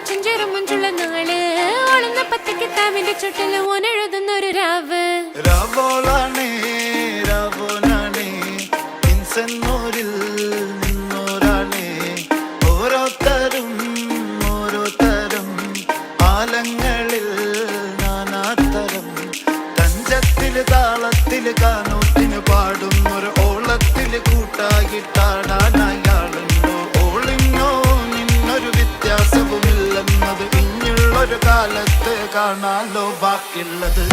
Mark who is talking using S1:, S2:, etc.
S1: ചെഞ്ചേറും മുഞ്ചുള്ള നാള് ഓളുന്ന പത്തിക്കിത്താവിന്റെ ചുട്ടില് ഓനെഴുതുന്നൊരു രാവ്
S2: രാവോളാണേ രാവോനാണേ ഇൻസെന്നൂരിൽ നിന്നോരാണേ ഓരോരുത്തരും ആലങ്ങളിൽ നാനാത്തരം തഞ്ചത്തില് താളത്തില് കാനൂത്തിന് പാടുന്നൊരു ഓളത്തില് കൂട്ടായിട്ടാടാനയാളുണ്ടോ ഓളിന്നോ നിന്നൊരു വ്യത്യാസവുമില്ലെന്നത് ഇനിയുള്ളൊരു കാലത്ത് കാണാലോ ബാക്കിയുള്ളത്